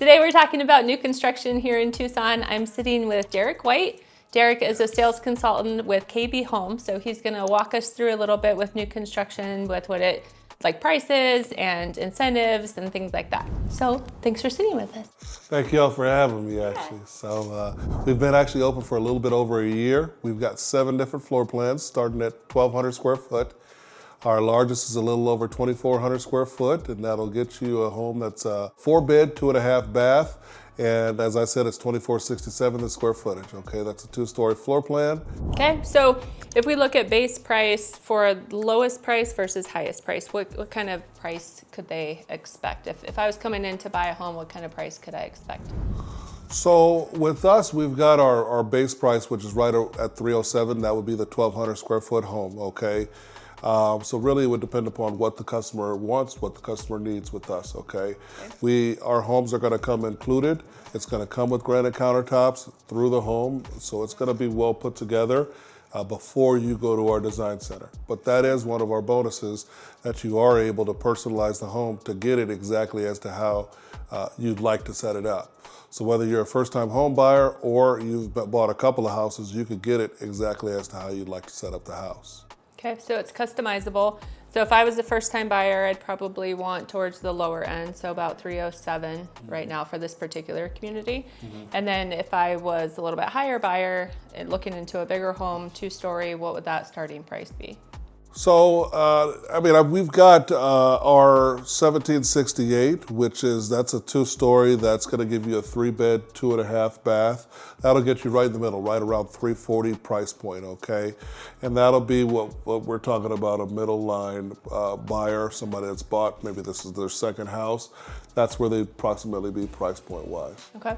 Today we're talking about new construction here in Tucson. I'm sitting with Derek White. Derek is a sales consultant with KB Home, so he's going to walk us through a little bit with new construction, with what it like prices and incentives and things like that. So thanks for sitting with us. Thank you all for having me, actually. So we've been actually open for a little bit over a year. We've got 7 different floor plans starting at 1,200 square foot. Our largest is a little over 2,400 square foot, and that'll get you a home that's a 4-bed, 2.5 bath. And as I said, it's 2,467 the square footage, okay? That's a 2-story floor plan. Okay, so if we look at base price for lowest price versus highest price, what kind of price could they expect? If I was coming in to buy a home, what kind of price could I expect? So with us, we've got our base price, which is right at 307. That would be the 1,200 square foot home, okay? So really it would depend upon what the customer wants, what the customer needs with us, okay? Our homes are gonna come included. It's gonna come with granite countertops through the home, so it's gonna be well put together before you go to our design center. But that is one of our bonuses, that you are able to personalize the home to get it exactly as to how you'd like to set it up. So whether you're a first-time home buyer or you've bought a couple of houses, you could get it exactly as to how you'd like to set up the house. Okay, so it's customizable. So if I was a first-time buyer, I'd probably want towards the lower end, so about 307 right now for this particular community. And then if I was a little bit higher buyer and looking into a bigger home, 2-story, what would that starting price be? So, we've got our 1768, that's a 2-story. That's going to give you a 3-bed, 2.5 bath. That'll get you right in the middle, right around 340 price point, okay? And that'll be what we're talking about, a middle line buyer, somebody that's bought, maybe this is their second house. That's where they approximately be price point wise. Okay.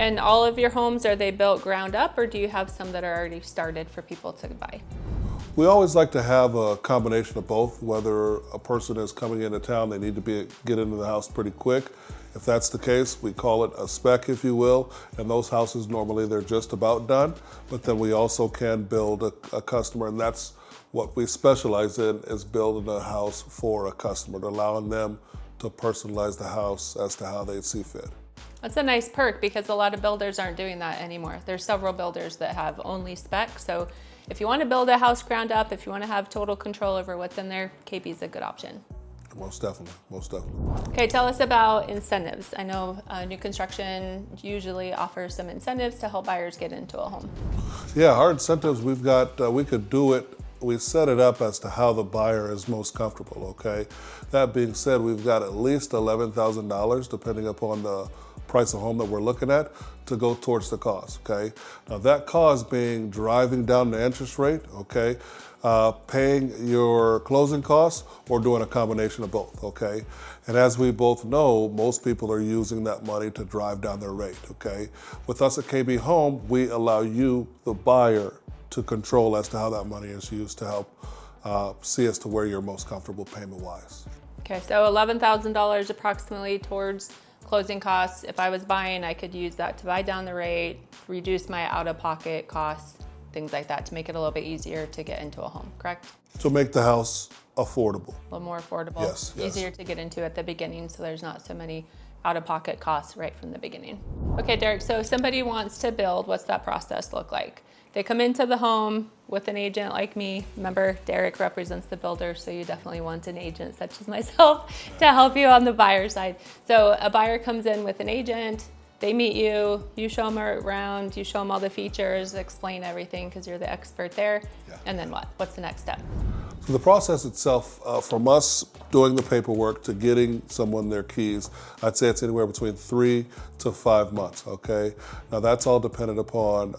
And all of your homes, are they built ground up, or do you have some that are already started for people to buy? We always like to have a combination of both, whether a person is coming into town, they need to get into the house pretty quick. If that's the case, we call it a spec, if you will, and those houses normally they're just about done, but then we also can build a customer, and that's what we specialize in, is building a house for a customer, allowing them to personalize the house as to how they see fit. That's a nice perk because a lot of builders aren't doing that anymore. There's several builders that have only spec, so if you want to build a house ground up, if you want to have total control over what's in there, KB is a good option. Most definitely, most definitely. Okay, tell us about incentives. I know new construction usually offers some incentives to help buyers get into a home. Yeah, our incentives, we've got, we could do it, we set it up as to how the buyer is most comfortable, okay? That being said, we've got at least $11,000, depending upon the price of home that we're looking at, to go towards the cost, okay? Now that cost being driving down the interest rate, okay? Paying your closing costs, or doing a combination of both, okay? And as we both know, most people are using that money to drive down their rate, okay? With us at KB Home, we allow you, the buyer, to control as to how that money is used to help see as to where you're most comfortable payment-wise. Okay, so $11,000 approximately towards closing costs. If I was buying, I could use that to buy down the rate, reduce my out-of-pocket costs, things like that, to make it a little bit easier to get into a home, correct? To make the house affordable. A little more affordable. Yes, yes. Easier to get into at the beginning, so there's not so many out-of-pocket costs right from the beginning. Okay, Derek, so if somebody wants to build, what's that process look like? They come into the home with an agent like me. Remember, Derek represents the builder, so you definitely want an agent such as myself to help you on the buyer side. So a buyer comes in with an agent, they meet you, you show them around, you show them all the features, explain everything because you're the expert there, and then what? What's the next step? So the process itself, from us doing the paperwork to getting someone their keys, I'd say it's anywhere between 3 to 5 months, okay? Now that's all dependent upon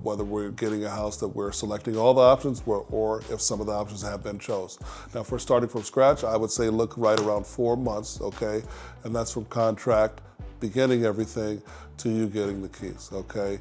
whether we're getting a house that we're selecting all the options or if some of the options have been chose. Now if we're starting from scratch, I would say look right around 4 months, okay? And that's from contract, beginning everything, to you getting the keys, okay?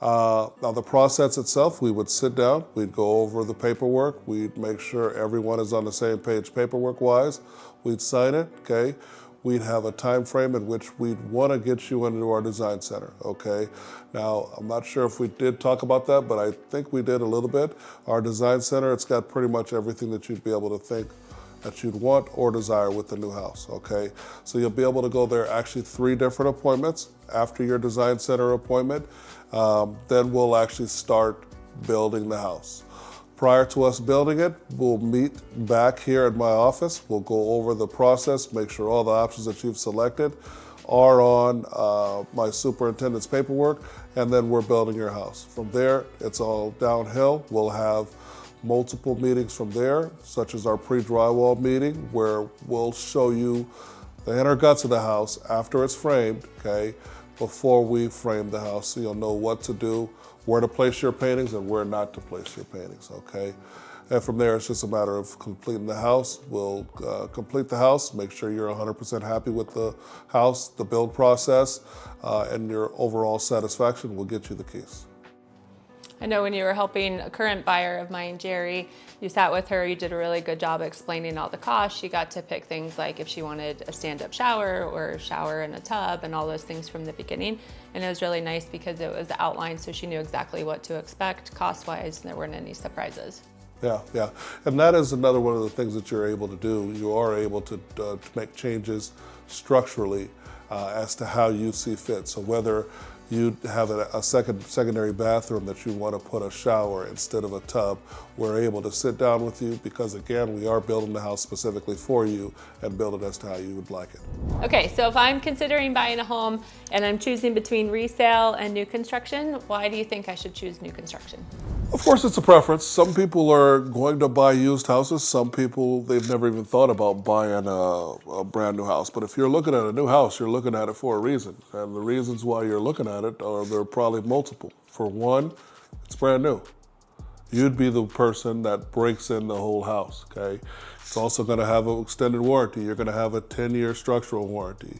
Now the process itself, we would sit down, we'd go over the paperwork, we'd make sure everyone is on the same page paperwork-wise, we'd sign it, okay? We'd have a time frame in which we'd want to get you into our design center, okay? Now, I'm not sure if we did talk about that, but I think we did a little bit. Our design center, it's got pretty much everything that you'd be able to think that you'd want or desire with the new house, okay? So you'll be able to go there actually 3 different appointments after your design center appointment. Then we'll actually start building the house. Prior to us building it, we'll meet back here at my office. We'll go over the process, make sure all the options that you've selected are on my superintendent's paperwork, and then we're building your house. From there, it's all downhill. We'll have multiple meetings from there, such as our pre-drywall meeting, where we'll show you the inner guts of the house after it's framed, okay, before we frame the house, so you'll know what to do, where to place your paintings and where not to place your paintings, okay? And from there, it's just a matter of completing the house. We'll complete the house, make sure you're 100% happy with the house, the build process, and your overall satisfaction. We'll get you the keys. I know when you were helping a current buyer of mine, Jerry, you sat with her, you did a really good job explaining all the costs. She got to pick things like if she wanted a stand-up shower or a shower in a tub and all those things from the beginning. And it was really nice because it was outlined so she knew exactly what to expect cost-wise and there weren't any surprises. Yeah. And that is another one of the things that you're able to do. You are able to make changes structurally as to how you see fit. So whether you have a secondary bathroom that you want to put a shower instead of a tub, we're able to sit down with you because, again, we are building the house specifically for you and build it as to how you would like it. Okay, so if I'm considering buying a home and I'm choosing between resale and new construction, why do you think I should choose new construction? Of course, it's a preference. Some people are going to buy used houses. Some people, they've never even thought about buying a brand new house. But if you're looking at a new house, you're looking at it for a reason. And the reasons why you're looking at it they're probably multiple. For one, it's brand new. You'd be the person that breaks in the whole house, okay? It's also gonna have an extended warranty. You're gonna have a 10-year structural warranty.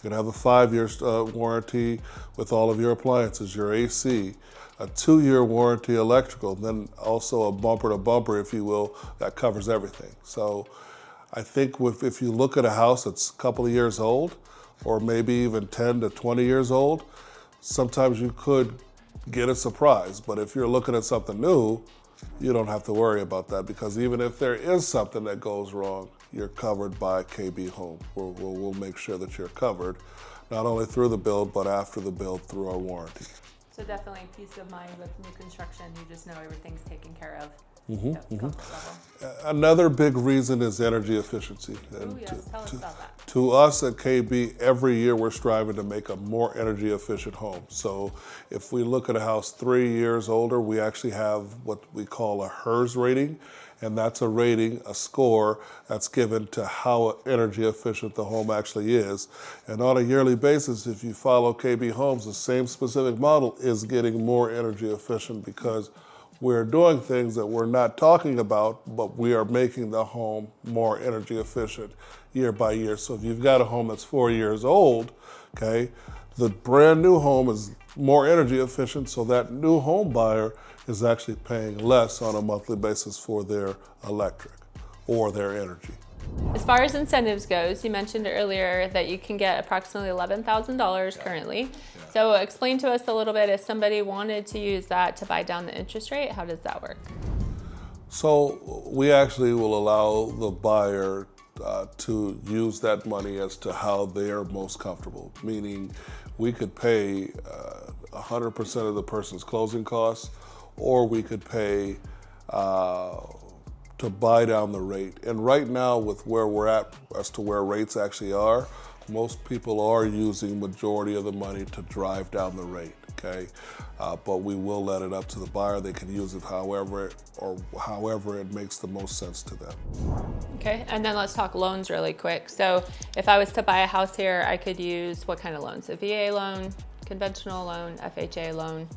You're gonna have a 5-year warranty with all of your appliances, your AC, a 2-year warranty electrical, then also a bumper to bumper, if you will, that covers everything. So I think if you look at a house that's a couple of years old, or maybe even 10 to 20 years old, sometimes you could get a surprise. But if you're looking at something new, you don't have to worry about that, because even if there is something that goes wrong, you're covered by KB Home. We'll make sure that you're covered, not only through the build, but after the build through our warranty. So definitely peace of mind with new construction. You just know everything's taken care of. Another big reason is energy efficiency. And tell us about that. To us at KB, every year we're striving to make a more energy efficient home. So if we look at a house 3 years older, we actually have what we call a HERS rating. And that's a rating, a score that's given to how energy efficient the home actually is. And on a yearly basis, if you follow KB Homes, the same specific model is getting more energy efficient, because we're doing things that we're not talking about, but we are making the home more energy efficient year by year. So if you've got a home that's 4 years old, okay, the brand new home is more energy efficient, so that new home buyer is actually paying less on a monthly basis for their electric or their energy. As far as incentives goes, you mentioned earlier that you can get approximately $11,000 currently. So explain to us a little bit, if somebody wanted to use that to buy down the interest rate, how does that work? So we actually will allow the buyer to use that money as to how they're most comfortable, meaning we could pay 100% of the person's closing costs, or we could pay to buy down the rate. And right now, with where we're at as to where rates actually are, most people are using majority of the money to drive down the rate, okay? But we will let it up to the buyer. They can use it however it makes the most sense to them. Okay, and then let's talk loans really quick. So if I was to buy a house here, I could use what kind of loans? A VA loan, conventional loan, FHA loan,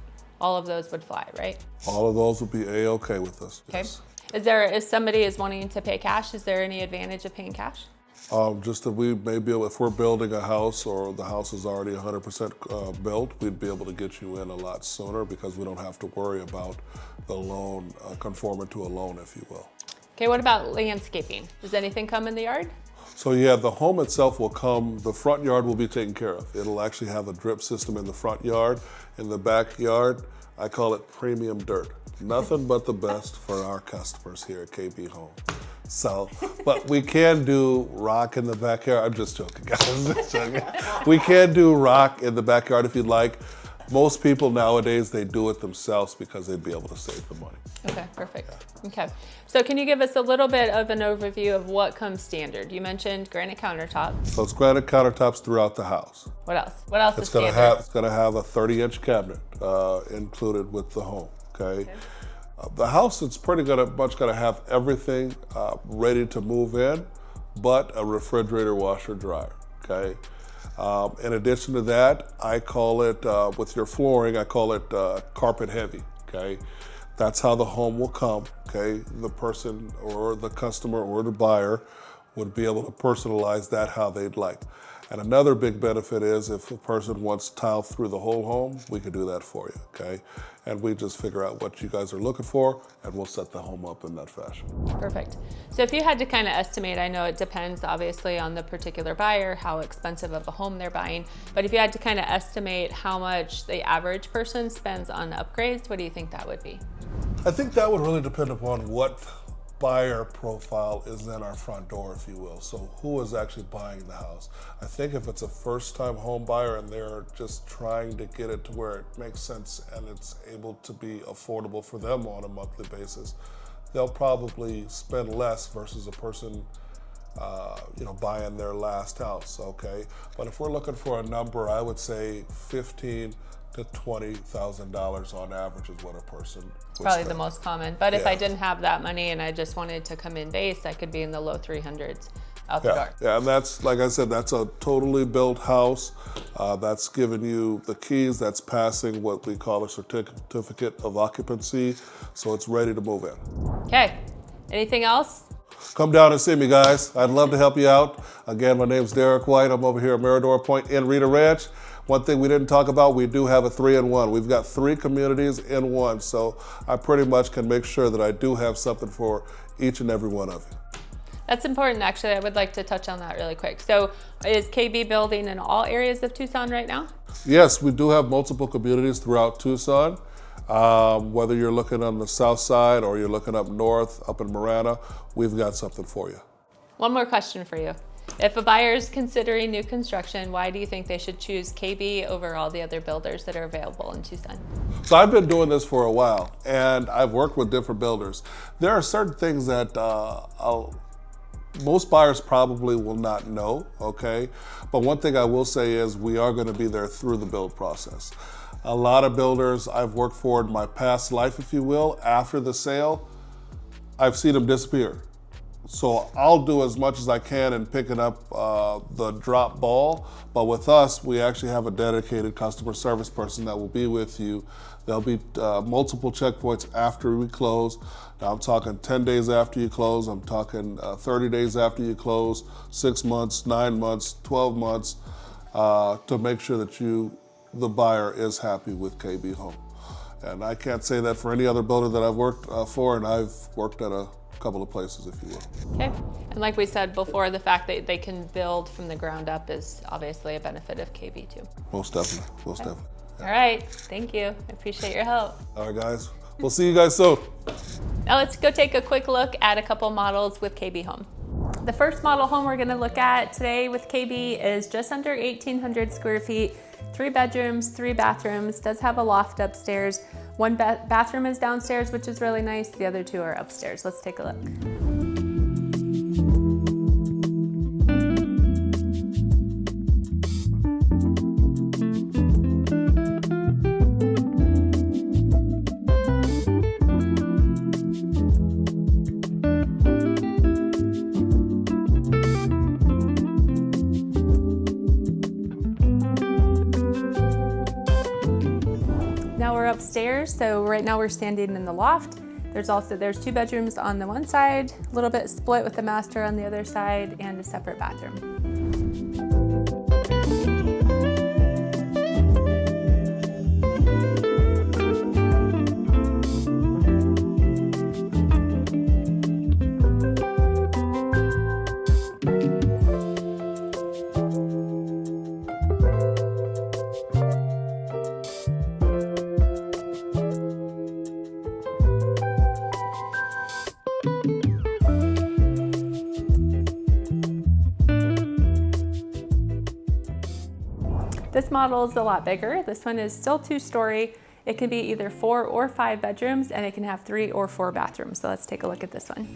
all of those would fly, right? All of those would be A-okay with us. Okay. Yes. If somebody is wanting to pay cash, is there any advantage of paying cash? Just that we may be able, if we're building a house or the house is already 100% built, we'd be able to get you in a lot sooner, because we don't have to worry about the loan conforming to a loan, if you will. Okay, what about landscaping? Does anything come in the yard? So yeah, the home itself will come, the front yard will be taken care of. It'll actually have a drip system in the front yard. In the backyard, I call it premium dirt. Nothing but the best for our customers here at KB Home. So, but we can do rock in the backyard. I'm just joking, guys. I'm just joking. We can do rock in the backyard if you'd like. Most people nowadays, they do it themselves because they'd be able to save the money. Okay, perfect. Okay, so can you give us a little bit of an overview of what comes standard? You mentioned granite countertops. So it's granite countertops throughout the house. What else? What else is standard? It's gonna have a 30-inch cabinet included with the home, okay? The house is pretty much gonna have everything ready to move in, but a refrigerator, washer, dryer, okay? In addition to that, I call it, with your flooring, I call it carpet heavy, okay? That's how the home will come, okay? The person or the customer or the buyer would be able to personalize that how they'd like. And another big benefit is if a person wants tile through the whole home, we can do that for you, okay? And we just figure out what you guys are looking for and we'll set the home up in that fashion. Perfect. So if you had to kind of estimate, I know it depends obviously on the particular buyer, how expensive of a home they're buying, but if you had to kind of estimate how much the average person spends on upgrades, what do you think that would be? I think that would really depend upon what buyer profile is in our front door, if you will. So who is actually buying the house? I think if it's a first-time home buyer and they're just trying to get it to where it makes sense and it's able to be affordable for them on a monthly basis, they'll probably spend less versus a person buying their last house, okay? But if we're looking for a number, I would say $15,000 to $20,000 on average is what a person would Probably spend. the most common. But if I didn't have that money and I just wanted to come in base, I could be in the low 300s out the door. Yeah, and that's, like I said, that's a totally built house. That's giving you the keys. That's passing what we call a certificate of occupancy. So it's ready to move in. Okay, anything else? Come down and see me, guys. I'd love to help you out. Again, my name's Derek White. I'm over here at Mirador Point in Rita Ranch. One thing we didn't talk about, we do have a 3-in-1. We've got 3 communities in one, so I pretty much can make sure that I do have something for each and every one of you. That's important, actually. I would like to touch on that really quick. So is KB building in all areas of Tucson right now? Yes, we do have multiple communities throughout Tucson. Whether you're looking on the south side or you're looking up north, up in Marana, we've got something for you. One more question for you. If a buyer is considering new construction, why do you think they should choose KB over all the other builders that are available in Tucson? So I've been doing this for a while, and I've worked with different builders. There are certain things that most buyers probably will not know, okay? But one thing I will say is we are going to be there through the build process. A lot of builders I've worked for in my past life, if you will, after the sale, I've seen them disappear. So I'll do as much as I can in picking up the drop ball, but with us, we actually have a dedicated customer service person that will be with you. There'll be multiple checkpoints after we close. Now I'm talking 10 days after you close, I'm talking 30 days after you close, 6 months, 9 months, 12 months, to make sure that the buyer is happy with KB Home. And I can't say that for any other builder that I've worked for, and I've worked at a couple of places, if you will. Okay, and like we said before, the fact that they can build from the ground up is obviously a benefit of KB too. Most definitely, most definitely. All right, thank you. I appreciate your help. All right, guys, we'll see you guys soon. Now let's go take a quick look at a couple models with KB Home. The first model home we're gonna look at today with KB is just under 1,800 square feet, 3 bedrooms, 3 bathrooms, does have a loft upstairs. One bathroom is downstairs, which is really nice. The other 2 are upstairs. Let's take a look. Now we're upstairs, so right now we're standing in the loft. There's 2 bedrooms on the one side, a little bit split with the master on the other side, and a separate bathroom. model is a lot bigger. This one is still 2-story. It can be either 4 or 5 bedrooms, and it can have 3 or 4 bathrooms. So let's take a look at this one.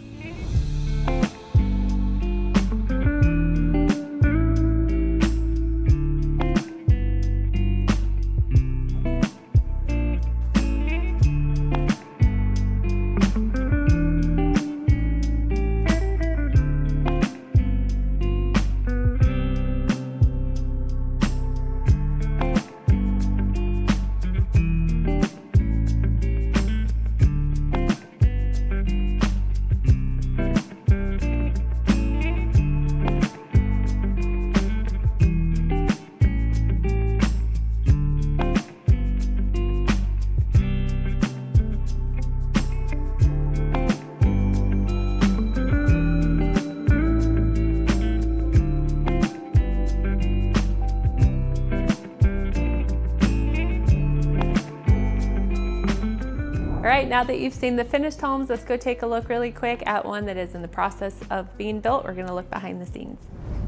All right, now that you've seen the finished homes, let's go take a look really quick at one that is in the process of being built. We're gonna look behind the scenes.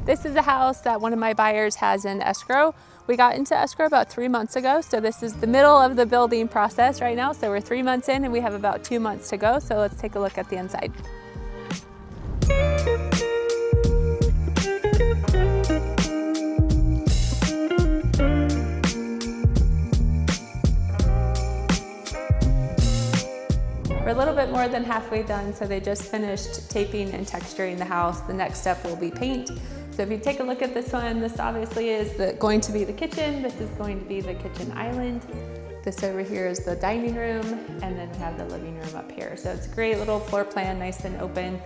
This is a house that one of my buyers has in escrow. We got into escrow about 3 months ago, so this is the middle of the building process right now. So we're 3 months in and we have about 2 months to go. So let's take a look at the inside. We're a little bit more than halfway done, so they just finished taping and texturing the house. The next step will be paint. So if you take a look at this one, this obviously is going to be the kitchen. This is going to be the kitchen island. This over here is the dining room, and then we have the living room up here. So it's a great little floor plan, nice and open.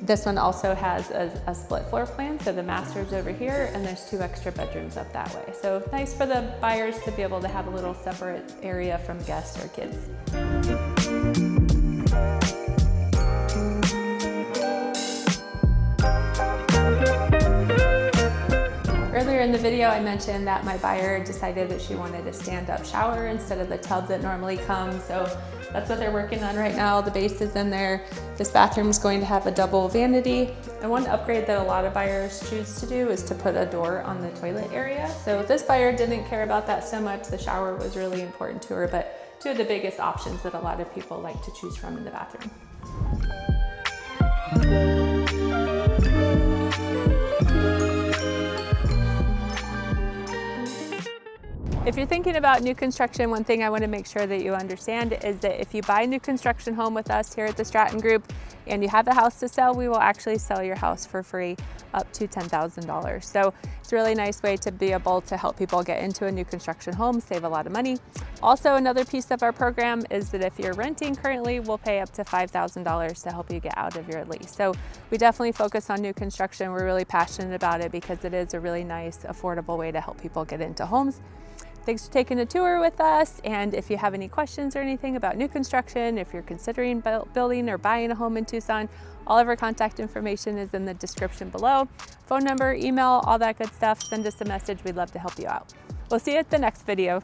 This one also has a split floor plan, so the master's over here, and there's 2 extra bedrooms up that way. So nice for the buyers to be able to have a little separate area from guests or kids. Earlier in the video, I mentioned that my buyer decided that she wanted a stand-up shower instead of the tub that normally comes. So that's what they're working on right now. The base is in there. This bathroom is going to have a double vanity. And one upgrade that a lot of buyers choose to do is to put a door on the toilet area. So this buyer didn't care about that so much. The shower was really important to her, but 2 of the biggest options that a lot of people like to choose from in the bathroom. If you're thinking about new construction, one thing I want to make sure that you understand is that if you buy a new construction home with us here at the Stratton Group and you have a house to sell, we will actually sell your house for free up to $10,000. So it's a really nice way to be able to help people get into a new construction home, save a lot of money. Also, another piece of our program is that if you're renting currently, we'll pay up to $5,000 to help you get out of your lease. So we definitely focus on new construction. We're really passionate about it because it is a really nice, affordable way to help people get into homes. Thanks for taking a tour with us, and if you have any questions or anything about new construction, if you're considering building or buying a home in Tucson, all of our contact information is in the description below. Phone number, email, all that good stuff. Send us a message. We'd love to help you out. We'll see you at the next video.